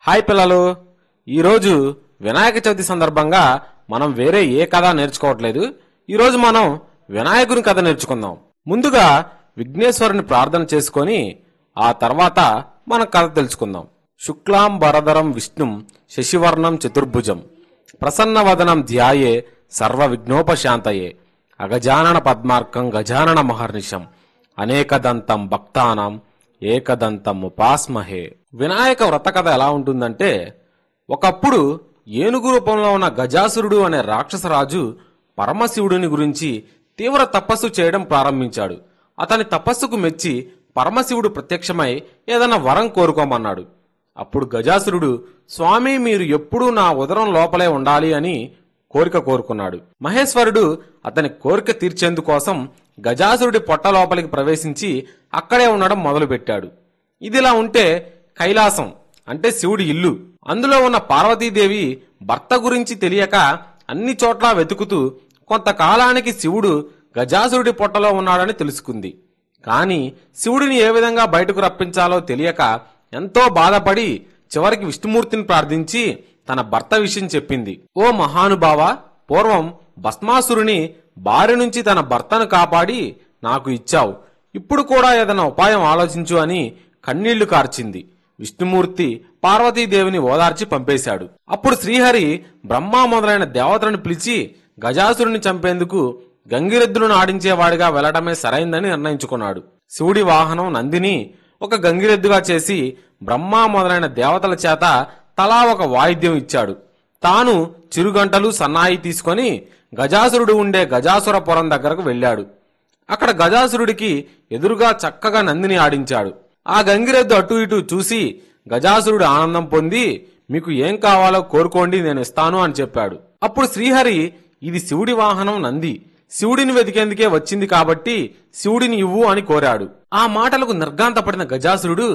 Hi పిల్లలు, ఈరోజు వినాయక చవితి సందర్భంగా మనం వేరే ఏ కథ నేర్చుకోవట్లేదు. ఈరోజు మనం వినాయకుని కథ నేర్చుకుందాం. ముందుగా విఘ్నేశ్వరుని ప్రార్థన చేసుకొని ఆ తర్వాత మనం కథ తెలుసుకుందాం. శుక్లాం వరదరం విష్ణుం శశివర్ణం చతుర్భుజం ప్రసన్నవదనం ధ్యాయే సర్వ విఘ్నోపశాంతయే అగజానన పద్మార్కం గజానన మహర్నిశం అనేకదంతం భక్తానాం ఏకదంతం ఉపాస్మహే. వినాయక వ్రత కథ ఎలా ఉంటుందంటే, ఒకప్పుడు ఏనుగు రూపంలో ఉన్న గజాసురుడు అనే రాక్షసరాజు పరమశివుడిని గురించి తీవ్ర తపస్సు చేయడం ప్రారంభించాడు. అతని తపస్సుకు మెచ్చి పరమశివుడు ప్రత్యక్షమై ఏదైనా వరం కోరుకోమన్నాడు. అప్పుడు గజాసురుడు, స్వామి మీరు ఎప్పుడూ నా ఉదరం లోపలే ఉండాలి అని కోరిక కోరుకున్నాడు. మహేశ్వరుడు అతని కోరిక తీర్చేందుకోసం గజాసురుడి పొట్ట లోపలికి ప్రవేశించి అక్కడే ఉండడం మొదలుపెట్టాడు. ఇదిలా ఉంటే కైలాసం అంటే శివుడి ఇల్లు, అందులో ఉన్న పార్వతీదేవి భర్త గురించి తెలియక అన్ని చోట్ల వెతుకుతూ కొంతకాలానికి శివుడు గజాసురుడి పొట్టలో ఉన్నాడని తెలుసుకుంది. కాని శివుడిని ఏ విధంగా బయటకు రప్పించాలో తెలియక ఎంతో బాధపడి చివరికి విష్ణుమూర్తిని ప్రార్థించి తన భర్త విషయం చెప్పింది. ఓ మహానుభావ, పూర్వం భస్మాసురుని బారి నుంచి తన భర్తను కాపాడి నాకు ఇచ్చావు, ఇప్పుడు కూడా ఏదైనా ఉపాయం ఆలోచించు అని కన్నీళ్లు కార్చింది. విష్ణుమూర్తి పార్వతీదేవిని ఓదార్చి పంపేశాడు. అప్పుడు శ్రీహరి బ్రహ్మ మొదలైన దేవతలను పిలిచి గజాసురుని చంపేందుకు గంగిరెద్దులను ఆడించేవాడిగా వెళ్లడమే సరైందని నిర్ణయించుకున్నాడు. శివుడి వాహనం నందిని ఒక గంగిరెద్దుగా చేసి బ్రహ్మ మొదలైన దేవతల చేత తలా ఒక వాయిద్యం ఇచ్చాడు. తాను చిరుగంటలు సన్నాయి తీసుకొని గజాసురుడు ఉండే గజాసురపురం దగ్గరకు వెళ్ళాడు. అక్కడ గజాసురుడికి ఎదురుగా చక్కగా నందిని ఆడించాడు. ఆ గంగిరెద్దు అటు ఇటు చూసి గజాసురుడు ఆనందం పొంది, మీకు ఏం కావాలో కోరుకోండి, నేను ఇస్తాను అని చెప్పాడు. అప్పుడు శ్రీహరి, ఇది శివుడి వాహనం నంది, శివుడిని వెతికేందుకే వచ్చింది కాబట్టి శివుడిని ఇవ్వు అని కోరాడు. ఆ మాటలకు నిర్ఘాంతపడిన గజాసురుడు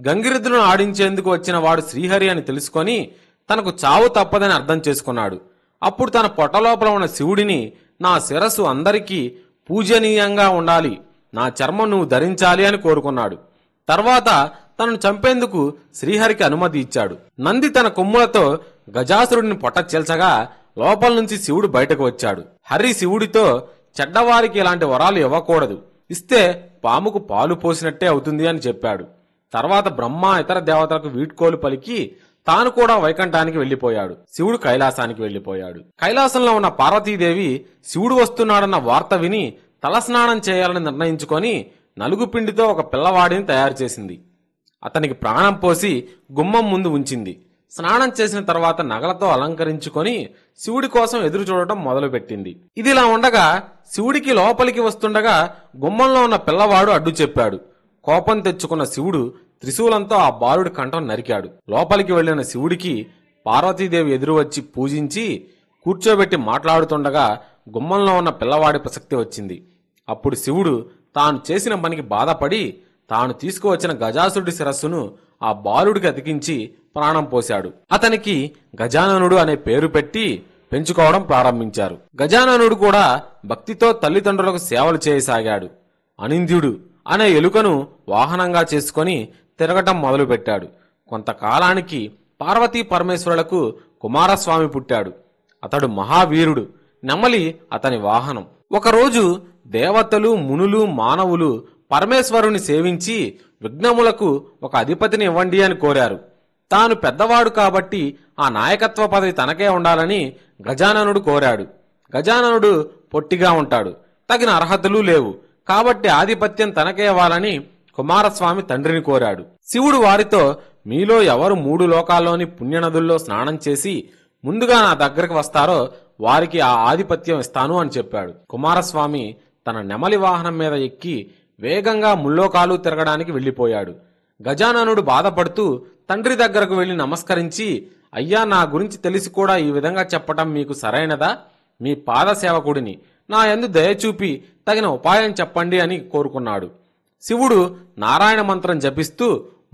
గంగిరెద్దులను ఆడించేందుకు వచ్చిన వాడు శ్రీహరి అని తెలుసుకొని తనకు చావు తప్పదని అర్థం చేసుకున్నాడు. అప్పుడు తన పొట్టలోపల ఉన్న శివుడిని, నా శిరస్సు అందరికీ పూజనీయంగా ఉండాలి, నా చర్మం నువ్వు ధరించాలి అని కోరుకున్నాడు. తర్వాత తనను చంపేందుకు శ్రీహరికి అనుమతి ఇచ్చాడు. నంది తన కొమ్ములతో గజాసురుడిని పొట్ట చీల్చగా లోపల నుంచి శివుడు బయటకు వచ్చాడు. హరి శివుడితో, చెడ్డవారికి ఇలాంటి వరాలు ఇవ్వకూడదు, ఇస్తే పాముకు పాలు పోసినట్టే అవుతుంది అని చెప్పాడు. తర్వాత బ్రహ్మ ఇతర దేవతలకు వీడ్కోలు పలికి తాను కూడా వైకుంఠానికి వెళ్లిపోయాడు. శివుడు కైలాసానికి వెళ్లిపోయాడు. కైలాసంలో ఉన్న పార్వతీదేవి శివుడు వస్తున్నాడన్న వార్త విని తలస్నానం చేయాలని నిర్ణయించుకొని నలుగు పిండితో ఒక పిల్లవాడిని తయారు చేసింది. అతనికి ప్రాణం పోసి గుమ్మం ముందు ఉంచింది. స్నానం చేసిన తర్వాత నగలతో అలంకరించుకొని శివుడి కోసం ఎదురు చూడటం మొదలుపెట్టింది. ఇదిలా ఉండగా శివుడికి లోపలికి వస్తుండగా గుమ్మంలో ఉన్న పిల్లవాడు అడ్డు చెప్పాడు. కోపం తెచ్చుకున్న శివుడు త్రిశూలంతో ఆ బాలుడి కంఠం నరికాడు. లోపలికి వెళ్లిన శివుడికి పార్వతీదేవి ఎదురు వచ్చి పూజించి కూర్చోబెట్టి మాట్లాడుతుండగా గుమ్మంలో ఉన్న పిల్లవాడి ప్రసక్తి వచ్చింది. అప్పుడు శివుడు తాను చేసిన పనికి బాధపడి తాను తీసుకువచ్చిన గజాసురుడి శిరస్సును ఆ బాలుడికి అతికించి ప్రాణం పోశాడు. అతనికి గజాననుడు అనే పేరు పెట్టి పెంచుకోవడం ప్రారంభించారు. గజాననుడు కూడా భక్తితో తల్లిదండ్రులకు సేవలు చేయసాగాడు. అనింద్యుడు అనే ఎలుకను వాహనంగా చేసుకొని తిరగటం మొదలుపెట్టాడు. కొంతకాలానికి పార్వతీ పరమేశ్వరులకు కుమారస్వామి పుట్టాడు. అతడు మహావీరుడు. నెమలి అతని వాహనం. ఒకరోజు దేవతలు, మునులు, మానవులు పరమేశ్వరుని సేవించి విఘ్నములకు ఒక అధిపతిని ఇవ్వండి అని కోరారు. తాను పెద్దవాడు కాబట్టి ఆ నాయకత్వ పదవి తనకే ఉండాలని గజాననుడు కోరాడు. గజాననుడు పొట్టిగా ఉంటాడు, తగిన అర్హతలు లేవు కాబట్టి ఆధిపత్యం తనకే ఇవ్వాలని కుమారస్వామి తండ్రిని కోరాడు. శివుడు వారితో, మీలో ఎవరు 3 లోకాల్లోని పుణ్యనదుల్లో స్నానం చేసి ముందుగా నా దగ్గరకు వస్తారో వారికి ఆ ఆధిపత్యం ఇస్తాను అని చెప్పాడు. కుమారస్వామి తన నెమలి వాహనం మీద ఎక్కి వేగంగా ముల్లోకాలు తిరగడానికి వెళ్లిపోయాడు. గజాననుడు బాధపడుతూ తండ్రి దగ్గరకు వెళ్లి నమస్కరించి, అయ్యా, నా గురించి తెలిసి కూడా ఈ విధంగా చెప్పటం మీకు సరైనదా? మీ పాద సేవకుడిని, నా యందు దయచూపి తగిన ఉపాయం చెప్పండి అని కోరుకున్నాడు. శివుడు నారాయణ మంత్రం జపిస్తూ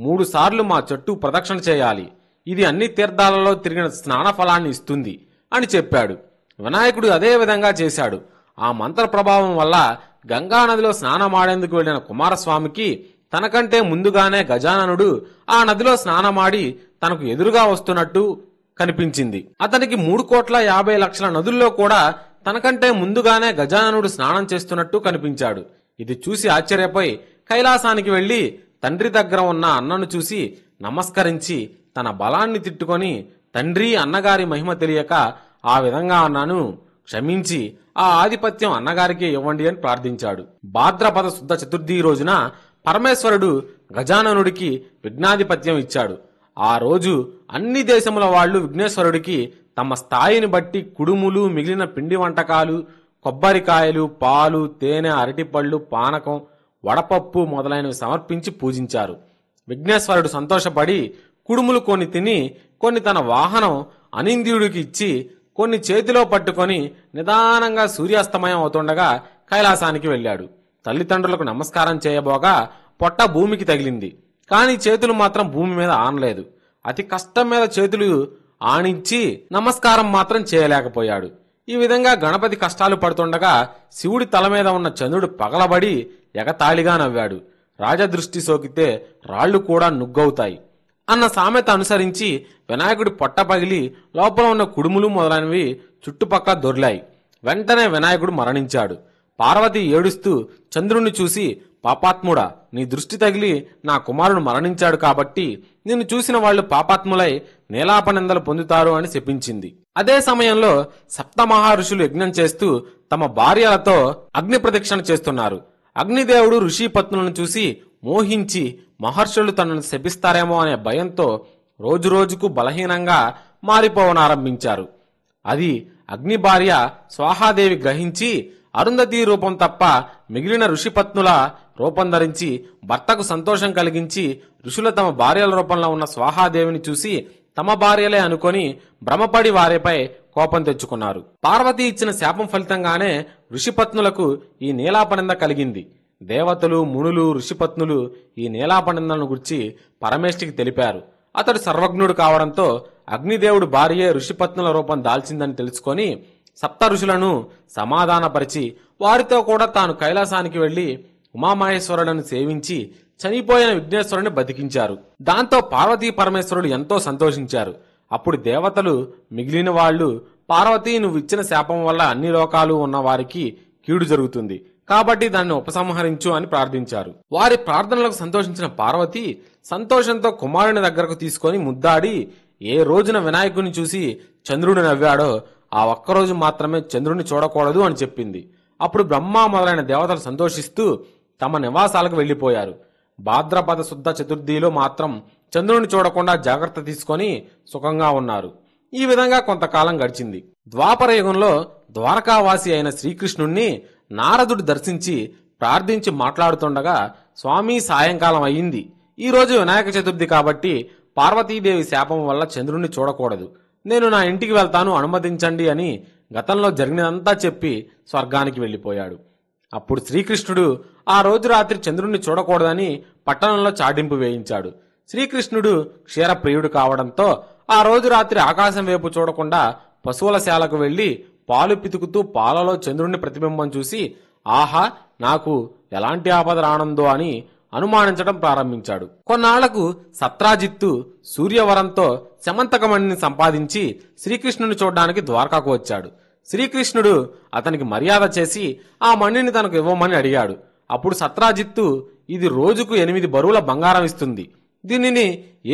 3 సార్లు మా చుట్టూ ప్రదక్షిణ చేయాలి, ఇది అన్ని తీర్థాలలో తిరిగిన స్నాన ఫలాన్ని ఇస్తుంది అని చెప్పాడు. వినాయకుడు అదే విధంగా చేశాడు. ఆ మంత్ర ప్రభావం వల్ల గంగానదిలో స్నానమాడేందుకు వెళ్లిన కుమారస్వామికి తనకంటే ముందుగానే గజాననుడు ఆ నదిలో స్నానమాడి తనకు ఎదురుగా వస్తున్నట్టు కనిపించింది. అతనికి 3,50,00,000 నదుల్లో కూడా తనకంటే ముందుగానే గజాననుడు స్నానం చేస్తున్నట్టు కనిపించాడు. ఇది చూసి ఆశ్చర్యపోయి కైలాసానికి వెళ్లి తండ్రి దగ్గర ఉన్న అన్నను చూసి నమస్కరించి తన బలాన్ని తిట్టుకొని, తండ్రి అన్నగారి మహిమ తెలియక ఆ విధంగా అన్నాను, క్షమించి ఆ ఆధిపత్యం అన్నగారికే ఇవ్వండి అని ప్రార్థించాడు. భాద్రపద శుద్ధ చతుర్థి రోజున పరమేశ్వరుడు గజాననుడికి విఘ్నాధిపత్యం ఇచ్చాడు. ఆ రోజు అన్ని దేశముల వాళ్లు విఘ్నేశ్వరుడికి తమ స్థాయిని బట్టి కుడుములు, మిగిలిన పిండి వంటకాలు, కొబ్బరికాయలు, పాలు, తేనె, అరటిపళ్ళు, పానకం, వడపప్పు మొదలైనవి సమర్పించి పూజించారు. విఘ్నేశ్వరుడు సంతోషపడి కుడుములు కొన్ని తిని కొన్ని తన వాహనం అనింద్యుడికి ఇచ్చి కొన్ని చేతిలో పట్టుకొని నిదానంగా సూర్యాస్తమయం అవుతుండగా కైలాసానికి వెళ్ళాడు. తల్లిదండ్రులకు నమస్కారం చేయబోగా పొట్ట భూమికి తగిలింది. కాని చేతులు మాత్రం భూమి మీద ఆనలేదు. అతి కష్టం మీద చేతులు ఆనించి నమస్కారం మాత్రం చేయలేకపోయాడు. ఈ విధంగా గణపతి కష్టాలు పడుతుండగా శివుడి తల మీద ఉన్న చంద్రుడు పగలబడి ఎగతాళిగా నవ్వాడు. రాజదృష్టి సోకితే రాళ్లు కూడా నుగ్గవుతాయి అన్న సామెత అనుసరించి వినాయకుడి పొట్ట పగిలి లోపల ఉన్న కుడుములు మొదలైనవి చుట్టుపక్కల దొర్లాయి. వెంటనే వినాయకుడు మరణించాడు. పార్వతి ఏడుస్తూ చంద్రుణ్ణి చూసి, పాపాత్ముడా, నీ దృష్టి తగిలి నా కుమారుడు మరణించాడు కాబట్టి నిన్ను చూసిన వాళ్లు పాపాత్ములై నీలాపనిందలు పొందుతారు అని శపించింది. అదే సమయంలో సప్తమహర్షులు యజ్ఞం చేస్తూ తమ భార్యలతో అగ్ని ప్రదక్షిణ చేస్తున్నారు. అగ్నిదేవుడు ఋషి పత్నులను చూసి మోహించి మహర్షులు తనను శపిస్తారేమో అనే భయంతో రోజురోజుకు బలహీనంగా మారిపోవనారంభించారు. అది అగ్ని భార్య స్వాహాదేవి గ్రహించి అరుంధతి రూపం తప్ప మిగిలిన ఋషిపత్నుల రూపం ధరించి భర్తకు సంతోషం కలిగించి ఋషుల తమ భార్యల రూపంలో ఉన్న స్వాహాదేవిని చూసి తమ భార్యలే అనుకొని భ్రమపడి వారిపై కోపం తెచ్చుకున్నారు. పార్వతి ఇచ్చిన శాపం ఫలితంగానే ఋషిపత్నులకు ఈ నీలాపనింద కలిగింది. దేవతలు, మునులు, ఋషిపత్నులు ఈ నీలాపనిందలను గురించి పరమేష్ఠికి తెలిపారు. అతడు సర్వజ్ఞుడు కావడంతో అగ్నిదేవుడు భార్యే ఋషిపత్నుల రూపం దాల్చిందని తెలుసుకొని సప్త ఋషులను సమాధానపరిచి వారితో కూడా తాను కైలాసానికి వెళ్లి ఉమామహేశ్వరులను సేవించి చనిపోయిన విఘ్నేశ్వరుని బతికించారు. దాంతో పార్వతీ పరమేశ్వరుడు ఎంతో సంతోషించారు. అప్పుడు దేవతలు మిగిలిన వాళ్లు, పార్వతీ, నువ్వు ఇచ్చిన శాపం వల్ల అన్ని లోకాలు ఉన్న వారికి కీడు జరుగుతుంది కాబట్టి దాన్ని ఉపసంహరించు అని ప్రార్థించారు. వారి ప్రార్థనలకు సంతోషించిన పార్వతి సంతోషంతో కుమారుని దగ్గరకు తీసుకొని ముద్దాడి, ఏ రోజున వినాయకుని చూసి చంద్రుడు నవ్వాడో ఆ ఒక్కరోజు మాత్రమే చంద్రుడిని చూడకూడదు అని చెప్పింది. అప్పుడు బ్రహ్మ మొదలైన దేవతలు సంతోషిస్తూ తమ నివాసాలకు వెళ్లిపోయారు. భాద్రపద శుద్ధ చతుర్థిలో మాత్రం చంద్రుడిని చూడకుండా జాగ్రత్త తీసుకొని సుఖంగా ఉన్నారు. ఈ విధంగా కొంతకాలం గడిచింది. ద్వాపర యుగంలో ద్వారకావాసి అయిన శ్రీకృష్ణుణ్ణి నారదుడు దర్శించి ప్రార్థించి మాట్లాడుతుండగా, స్వామి, సాయంకాలం అయ్యింది. ఈ రోజు వినాయక చతుర్థి కాబట్టి పార్వతీదేవి శాపం వల్ల చంద్రుణ్ణి చూడకూడదు. నేను నా ఇంటికి వెళ్తాను, అనుమతించండి అని గతంలో జరిగినదంతా చెప్పి స్వర్గానికి వెళ్లిపోయాడు. అప్పుడు శ్రీకృష్ణుడు ఆ రోజు రాత్రి చంద్రుణ్ణి చూడకూడదని పట్టణంలో చాటింపు వేయించాడు. శ్రీకృష్ణుడు క్షీరప్రియుడు కావడంతో ఆ రోజు రాత్రి ఆకాశం వైపు చూడకుండా పశువుల శాలకు వెళ్లి పాలు పితుకుతూ పాలలో చంద్రుణ్ణి ప్రతిబింబం చూసి, ఆహా, నాకు ఎలాంటి ఆపద రానుందో అని అనుమానించడం ప్రారంభించాడు. కొన్నాళ్లకు సత్రాజిత్తు సూర్యవరంతో శమంతకమణిని సంపాదించి శ్రీకృష్ణుని చూడ్డానికి ద్వారకాకు వచ్చాడు. శ్రీకృష్ణుడు అతనికి మర్యాద చేసి ఆ మణిని తనకు ఇవ్వమని అడిగాడు. అప్పుడు సత్రాజిత్తు, ఇది రోజుకు 8 బరువుల బంగారం ఇస్తుంది, దీనిని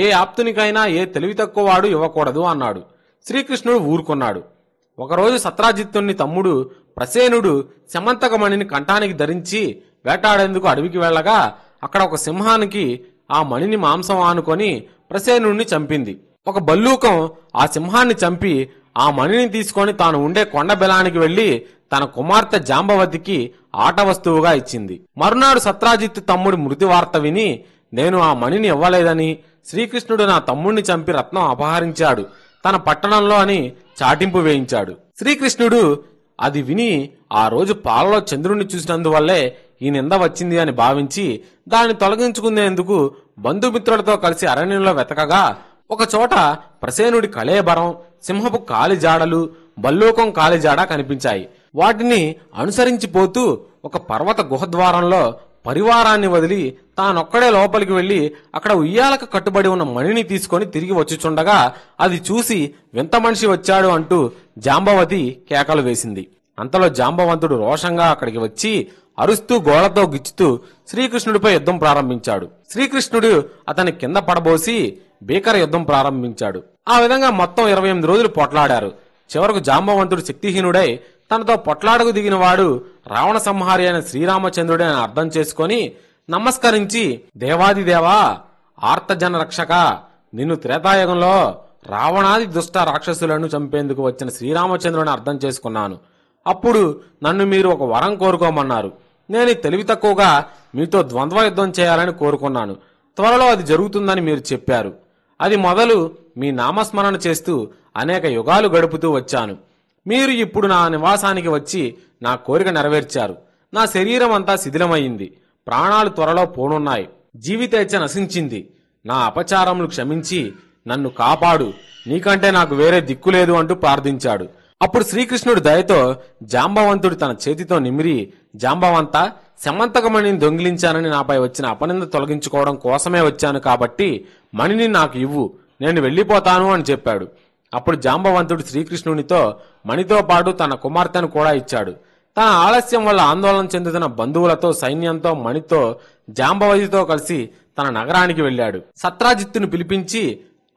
ఏ ఆప్తునికైనా ఏ తెలివి తక్కువ వాడు ఇవ్వకూడదు అన్నాడు. శ్రీకృష్ణుడు ఊరుకున్నాడు. ఒకరోజు సత్రాజిత్తుని తమ్ముడు ప్రసేనుడు శమంతకమణిని కంఠానికి ధరించి వేటాడేందుకు అడవికి వెళ్లగా అక్కడ ఒక సింహానికి ఆ మణిని మాంసం ఆనుకొని ప్రసేనుడిని చంపింది. ఒక బల్లూకం ఆ సింహాన్ని చంపి ఆ మణిని తీసుకొని తాను ఉండే కొండ బెలానికి వెళ్లి తన కుమార్తె జాంబవతికి ఆట వస్తువుగా ఇచ్చింది. మరునాడు సత్రాజిత్తు తమ్ముడి మృతి వార్త విని, నేను ఆ మణిని ఇవ్వలేదని, శ్రీకృష్ణుడు నా తమ్ముడిని చంపి రత్నం అపహరించాడు తన పట్టణంలో అని చాటింపు వేయించాడు. శ్రీకృష్ణుడు అది విని ఆ రోజు పాలలో చంద్రుణ్ణి చూసినందువల్లే ఈ నింద వచ్చింది అని భావించి దాన్ని తొలగించుకునేందుకు బంధుమిత్రులతో కలిసి అరణ్యంలో వెతకగా ఒకచోట ప్రసేనుడి కళేబరం, సింహపు కాలిజాడలు, బల్లూకం కాలిజాడ కనిపించాయి. వాటిని అనుసరించిపోతూ ఒక పర్వత గుహద్వారంలో పరివారాన్ని వదిలి తానొక్కడే లోపలికి వెళ్లి అక్కడ ఉయ్యాలకు కట్టుబడి ఉన్న మణిని తీసుకొని తిరిగి వచ్చుచుండగా అది చూసి వింత మనిషి వచ్చాడు అంటూ జాంబవతి కేకలు వేసింది. అంతలో జాంబవంతుడు రోషంగా అక్కడికి వచ్చి అరుస్తూ గోళ్లతో గిచ్చుతూ శ్రీకృష్ణుడిపై యుద్ధం ప్రారంభించాడు. శ్రీకృష్ణుడు అతని కింద పడబోసి భీకర యుద్ధం ప్రారంభించాడు. ఆ విధంగా మొత్తం 28 రోజులు పొట్లాడారు. చివరకు జాంబవంతుడు శక్తిహీనుడై తనతో పొట్లాడకు దిగిన వాడు రావణ సంహారి అయిన శ్రీరామచంద్రుడే అని అర్థం చేసుకొని నమస్కరించి, దేవాదిదేవా, ఆర్తజన రక్షక, నిన్ను త్రేతాయుగంలో రావణాది దుష్ట రాక్షసులను చంపేందుకు వచ్చిన శ్రీరామచంద్రుని అర్థం చేసుకున్నాను. అప్పుడు నన్ను మీరు ఒక వరం కోరుకోమన్నారు. నేను తెలివి తక్కువగా మీతో ద్వంద్వ యుద్ధం చేయాలని కోరుకున్నాను. త్వరలో అది జరుగుతుందని మీరు చెప్పారు. అది మొదలు మీ నామస్మరణ చేస్తూ అనేక యుగాలు గడుపుతూ వచ్చాను. మీరు ఇప్పుడు నా నివాసానికి వచ్చి నా కోరిక నెరవేర్చారు. నా శరీరం అంతా శిథిలమైంది. ప్రాణాలు త్వరలో పోనున్నాయి. జీవితేచ్ఛ నశించింది. నా అపచారములు క్షమించి నన్ను కాపాడు. నీకంటే నాకు వేరే దిక్కులేదు అంటూ ప్రార్థించాడు. అప్పుడు శ్రీకృష్ణుడి దయతో జాంబవంతుడు తన చేతితో నిమిరి, జాంబవంత, శమంతకమణిని దొంగిలించానని నాపై వచ్చిన అపనింద తొలగించుకోవడం కోసమే వచ్చాను కాబట్టి మణిని నాకు ఇవ్వు, నేను వెళ్లిపోతాను అని చెప్పాడు. అప్పుడు జాంబవంతుడు శ్రీకృష్ణునితో మణితో పాటు తన కుమార్తెను కూడా ఇచ్చాడు. తన ఆలస్యం వల్ల ఆందోళన చెందుతున్న బంధువులతో, సైన్యంతో, మణితో, జాంబవతితో కలిసి తన నగరానికి వెళ్ళాడు. సత్రాజిత్తును పిలిపించి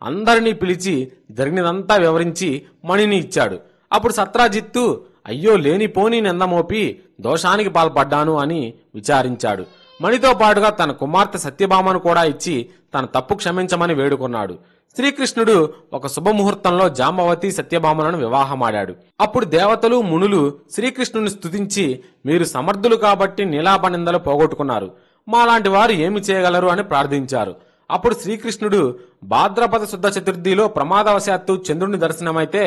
అందరినీ పిలిచి జరిగినదంతా వివరించి మణిని ఇచ్చాడు. అప్పుడు సత్రాజిత్తు, అయ్యో లేనిపోని నిందమోపి దోషానికి పాల్పడ్డాను అని విచారించాడు. మణితో పాటుగా తన కుమార్తె సత్యభామను కూడా ఇచ్చి తన తప్పు క్షమించమని వేడుకున్నాడు. శ్రీకృష్ణుడు ఒక శుభముహూర్తంలో జాంబవతి సత్యభామలను వివాహమాడాడు. అప్పుడు దేవతలు, మునులు శ్రీకృష్ణుని స్తుతించి, మీరు సమర్థులు కాబట్టి నీలాపనిందలు పోగొట్టుకున్నారు, మాలాంటి వారు ఏమి చేయగలరు అని ప్రార్థించారు. అప్పుడు శ్రీకృష్ణుడు భాద్రపద శుద్ధ చతుర్థిలో ప్రమాదవశాత్తు చంద్రుని దర్శనమైతే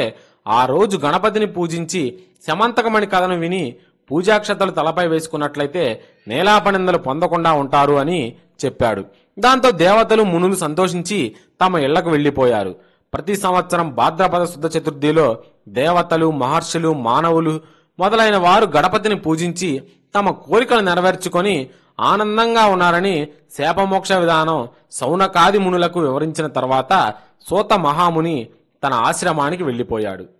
ఆ రోజు గణపతిని పూజించి శమంతకమణి కథను విని పూజాక్షతలు తలపై వేసుకున్నట్లయితే నేలాపనిందలు పొందకుండా ఉంటారు అని చెప్పాడు. దాంతో దేవతలు, మునులు సంతోషించి తమ ఇళ్లకు వెళ్లిపోయారు. ప్రతి సంవత్సరం భాద్రపద శుద్ధ చతుర్థిలో దేవతలు, మహర్షులు, మానవులు మొదలైన వారు గణపతిని పూజించి తమ కోరికలు నెరవేర్చుకొని ఆనందంగా ఉన్నారని శాపమోక్ష విధానం సౌనకాది మునులకు వివరించిన తర్వాత సూత మహాముని తన ఆశ్రమానికి వెళ్లిపోయాడు.